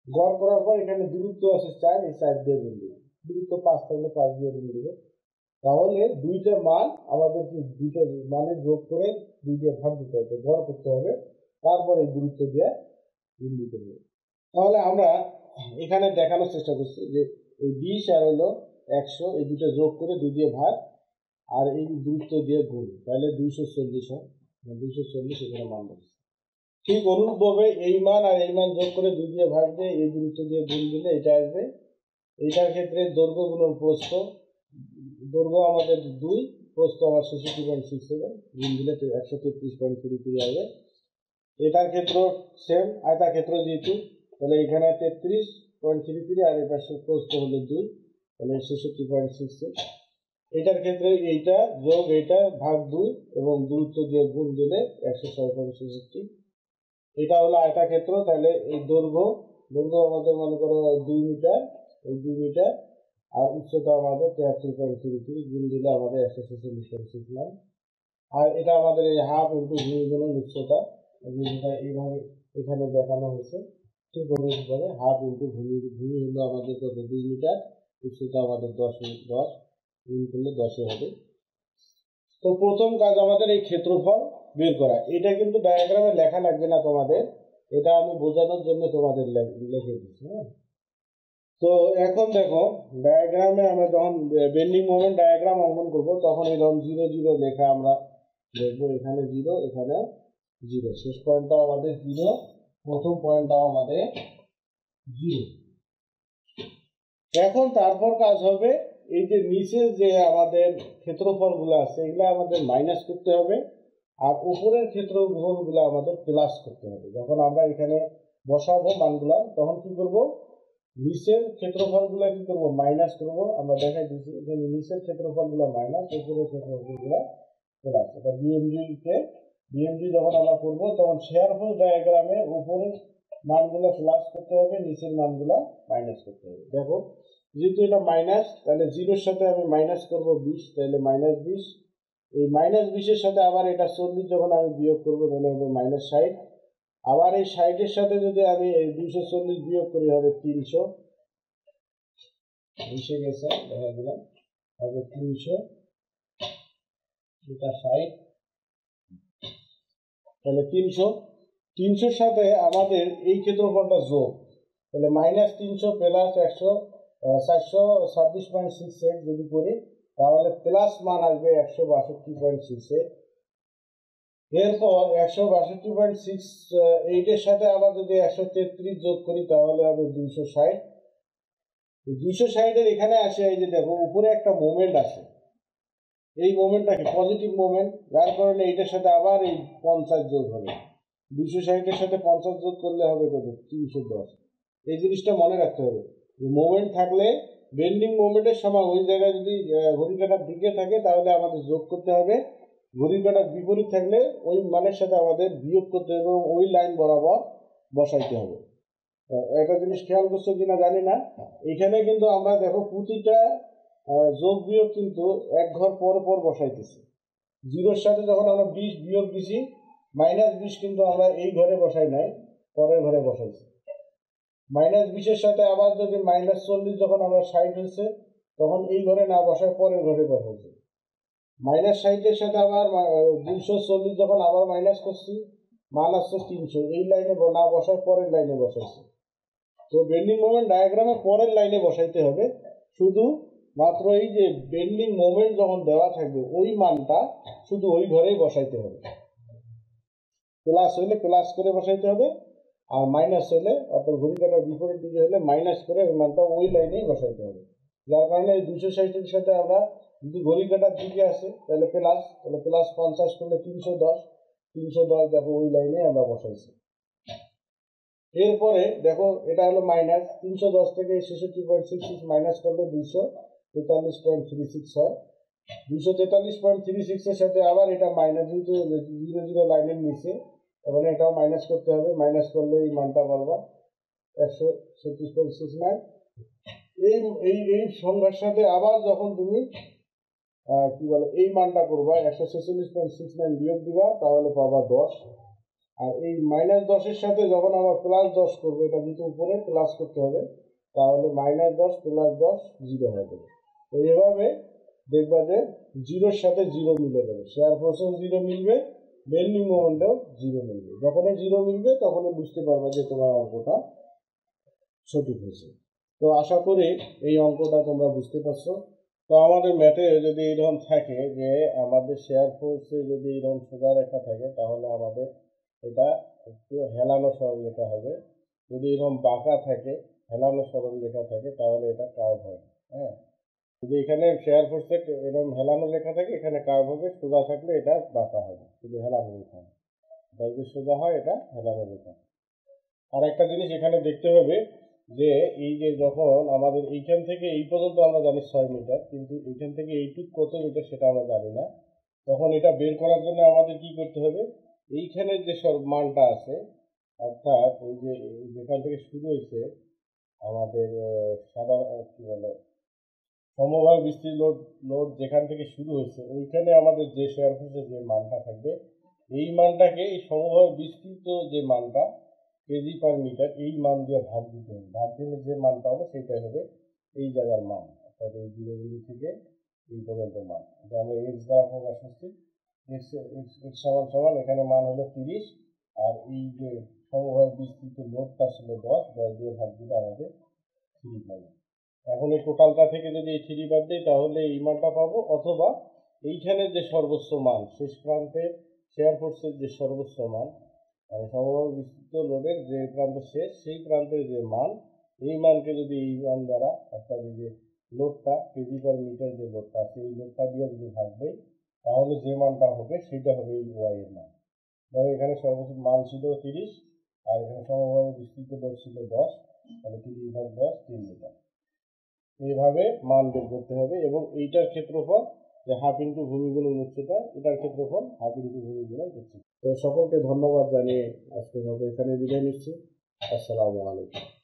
গড় করার পর এখানে দূরত্ব আছে 4, এই 4 দিয়ে গুণ দিব, দূরত্ব 5 থাকলে 5 দিয়ে গুণ দিব। তাহলে দুইটা মান আমাদের কি দুইটা মানে যোগ করে 2 দিয়ে ভাগ দিতে হবে, গড় করতে হবে, তারপর এই দূরত্ব দিয়ে গুণ দিতে হবে। তাহলে আমরা এখানে দেখানোর চেষ্টা করছি যে এই 20 আর হলো 100 এই দুটো যোগ করে 2 দিয়ে ভাগ আর এই দূরত্ব দিয়ে গুণ, তাহলে 240 হয়, 240 এখানে মান বসছে। ঠিক অনুরূপভাবে এই মান আর এই মান যোগ করে 2 দিয়ে ভাগ দিয়ে এই দূরত্ব দিয়ে গুণ দিলে এটা আসবে। এইটার ক্ষেত্রে দৈর্ঘ্য গুণন প্রস্থ, দৈর্ঘ্য আমাদের 2, প্রস্থ আমার 66.67, গুণ দিলে 133.33 আসবে। এটার ক্ষেত্র সেম, আয়তক্ষেত্র যেহেতু, তাহলে এখানে 33.33 আর এই পাশে প্রস্থ হলো 2, তাহলে 66.66। এটার ক্ষেত্রে এইটা যোগ এইটা ভাগ 2 এবং দূরত্ব দিয়ে গুণ দিলে 106.66। এটা হলো আয়তক্ষেত্র, তাহলে এই দৈর্ঘ্য আমাদের মনে করো 2 মিটার, এই 2 মিটার, আর উচ্চতা আমাদের 73.33, গুণ দিলে আমাদের 146.69। আর এটা আমাদের এই হাফ ইন্টু ভি গুণন উচ্চতা, যেটা এইভাবে এখানে দেখানো হয়েছে ঠিক অনুসারে হাফ ইন্টু ভূমি। ভূমি হলো আমাদের কত 2 মিটার, উচ্চতা আমাদের 10 গুণ করলে 10 হবে। তো প্রথম কাজ আমাদের এই ক্ষেত্রফল বের করা। এটা কিন্তু ডায়াগ্রামে লেখা লাগবে না তোমাদের, এটা আমি বোঝানোর জন্য তোমাদের লিখে দিচ্ছি। হ্যাঁ, তো এখন দেখো ডায়াগ্রামে আমরা যখন বেন্ডিং মোমেন্ট ডায়াগ্রাম অঙ্কন করব তখন এরকম 0 0 লেখা আমরা দেখবো, এখানে 0 এখানে 0, শেষ পয়েন্টটাও আমাদের 0, প্রথম পয়েন্টটাও আমাদের 0। এখন তারপর কাজ হবে এই যে নিচে যে আমাদের ক্ষেত্রফলগুলো আছে এগুলো আমাদের মাইনাস করতে হবে, আর উপরের ক্ষেত্রফলগুলো আমাদের প্লাস করতে হবে। যখন আমরা এখানে বসাবো মানগুলা তখন কি করব, নিচের ক্ষেত্রফলগুলো কি করব মাইনাস করব। আমরা দেখাই দিচ্ছি যে নিচের ক্ষেত্রফলগুলো মাইনাস, উপরের ক্ষেত্রফলগুলো প্লাস। এটা বিএমডি যখন আমরা করবো তখন শেয়ার ফোর্স ডায়াগ্রামে উপরের মানগুলো প্লাস করতে হবে, নিচের মানগুলো মাইনাস করতে হবে। দেখো যেহেতু এটা মাইনাস, তাহলে 0-র সাথে আমি মাইনাস করব 20, তাহলে -20। এই -20-এর সাথে আবার এটা 40 যখন আমি বিয়োগ করবো তাহলে হবে -60। আবার এই 60-এর সাথে যদি আমি এই 240 বিয়োগ করি হবে 300, এসে গেছে দেখা দিলাম হবে 300, এটা 60, তাহলে 300-300-র সাথে আমাদের এই ক্ষেত্রফলটা যোগ, তাহলে -300 প্লাস 426.68 যদি করি তাহলে প্লাস মান আসবে 162.68। এরপর 162.68-এর সাথে আবার যদি 133 যোগ করি তাহলে হবে 260। 260-এর এখানে আসে এই যে দেখো উপরে একটা মোমেন্ট আছে, এই মোমেন্টটাকে পজিটিভ মোমেন্ট, যার কারণে এইটার সাথে আবার এই 50 যোগ হবে। 260-এর সাথে 50 যোগ করলে হবে কত 310। এই জিনিসটা মনে রাখতে হবে, মোমেন্ট থাকলে বেন্ডিং মোমেন্টের সময় ওই জায়গায় যদি ঘড়ি কাঁটার দিকে থাকে তাহলে আমাদের যোগ করতে হবে, ঘড়ি কাঁটার বিপরীত থাকলে ওই মানের সাথে আমাদের বিয়োগ করতে হবে এবং ওই লাইন বরাবর বসাইতে হবে। একটা জিনিস খেয়াল করছো কিনা জানি না, এখানে কিন্তু আমরা দেখো প্রতিটা যোগ বিয়োগ কিন্তু এক ঘর পর পর বসাইতেছি। 0-র সাথে যখন আমরা 20 বিয়োগ দিছি -20 কিন্তু আমরা এই ঘরে বসাই নাই, পরের ঘরে বসাইছি। -20-এর সাথে আবার যদি -40 যখন আমরা 60 হয়েছে তখন এই ঘরে না বসায় পরের ঘরে বসাইছি। -60-এর সাথে আবার 240 যখন আবার মাইনাস করছি মান আসছে 300, এই লাইনে না বসায় পরের লাইনে বসাইছি। তো বেন্ডিং মোমেন্ট ডায়াগ্রামে পরের লাইনে বসাইতে হবে, শুধু মাত্র এই যে বেন্ডিং মোমেন্ট যখন দেওয়া থাকবে ওই মানটা শুধু ওই ঘরেই বসাইতে হবে। প্লাস হইলে প্লাস করে বসাইতে হবে, আর মাইনাস হলে অর্থাৎ ঘড়ি কাঁটার বিপরীত দিকে হলে মাইনাস করে ওই মানটা ওই লাইনেই বসাইতে হবে। যার কারণে এই 260-এর সাথে আমরা যদি ঘড়ি কাঁটার দিকে আসে তাহলে প্লাস, তাহলে প্লাস 50 করলে 310 দেখো ওই লাইনে আমরা বসাইছি। এরপরে দেখো এটা হলো মাইনাস 310 থেকে 66.66 মাইনাস করলে 243.36 হয়। 243.36-এর সাথে আবার এটা মাইনাস, যেহেতু 0 লাইনের নিচে এবং এটাও মাইনাস করতে হবে, মাইনাস করলে এই মানটা পারবা 136.69। এই এই এই সংখ্যার সাথে আবার যখন তুমি কি বলে এই মানটা করবা 146.69 বিয়োগ দিবা তাহলে পাবা 10। আর এই -10-এর সাথে যখন আবার +10 করবো, এটা যেহেতু উপরে প্লাস করতে হবে তাহলে -10 + 10 0 হয়ে যাবে। তো এভাবে দেখবা যে 0-র সাথে 0 মিলে যাবে, শেয়ার ফোর্সেও 0 মিলবে, বেন্ডিং মোমেন্টেও 0 মিলবে। যখনই 0 মিলবে তখনই বুঝতে পারবা যে তোমার অঙ্কটা সঠিক হয়েছে। তো আশা করি এই অঙ্কটা তোমরা বুঝতে পারছো। তো আমাদের ম্যাথে যদি এরকম থাকে যে আমাদের শেয়ার ফোর্সে যদি এরকম সোজা রেখা থাকে তাহলে আমাদের এটা একটু হেলানো সরলরেখা হবে, যদি এরকম বাঁকা থাকে হেলানো সরলরেখা থাকে তাহলে এটা কার্ভ হবে। হ্যাঁ, যদি এখানে শেয়ার ফোর্সে এরকম হেলানো রেখা থাকে এখানে কার্ভ হবে, সোজা থাকলে এটা বাঁকা হবে, শুধু হেলানো রেখা। এটা যদি সোজা হয় এটা হেলানো রেখা। আর একটা জিনিস এখানে দেখতে হবে যে এই যে যখন আমাদের এইখান থেকে এই পর্যন্ত আমরা জানি 6 মিটার, কিন্তু এইখান থেকে এইটুক কত মিটার সেটা আমরা জানি না। তখন এটা বের করার জন্য আমাদের কি করতে হবে, এইখানে যে মানটা আছে অর্থাৎ এই যে যেখান থেকে শুরু হয়েছে আমাদের সাদা কি বলে সমভাবে বিস্তৃত লোড যেখান থেকে শুরু হয়েছে ওইখানে আমাদের যে শেয়ার ফোর্সের যে মানটা থাকবে এই মানটাকে এই সমভাবে বিস্তৃত যে মানটা কেজি পার মিটার এই মান দিয়ে ভাগ দিতে হবে। ভাগ দিলে যে মানটা হবে সেটাই হবে এই জায়গার মান, অর্থাৎ এই 0 বিন্দু থেকে এই পর্যন্ত মান। এটা আমরা এক্স দ্বারা প্রকাশ করছি। এক্স সমান সমান এখানে মান হলো 30, আর এই যে সমভাবে বিস্তৃত লোডটা ছিল 10 দিয়ে ভাগ দিলে আমাদের 3 পাবো। এখন এই টোটালটা থেকে যদি এই 3 বাদ দিই তাহলে এই মানটা পাবো, অথবা এইখানে যে সর্বোচ্চ মান শেষ প্রান্তে শেয়ার ফোর্সের যে সর্বোচ্চ মান, মানে সমভাবে বিস্তৃত লোডের যে প্রান্ত শেষ সেই প্রান্তের যে মান, এই মানকে যদি এই মান দ্বারা, অর্থাৎ এই যে লোডটা কেজি পার মিটার যে লোডটা আছে এই লোডটা দিয়ে যদি ভাগ দেয় তাহলে যে মানটা হবে সেটা হবে এই ওয়াই এর মান। ধরো এখানে সর্বোচ্চ মান ছিল 30 আর এখানে সমভাবে বিস্তৃত লোড ছিল 10, তাহলে 30/10 3 মিটার। এইভাবে মান বের করতে হবে, এবং এইটার ক্ষেত্রফল যে হাফ ইন্টু ভূমি গুণন উচ্চতা, এটার ক্ষেত্রফল হাফ ইন্টু ভূমি গুণন উচ্চতা। তো সকলকে ধন্যবাদ জানিয়ে আজকের মতো এখানে বিদায় নিচ্ছি। আসসালামু আলাইকুম।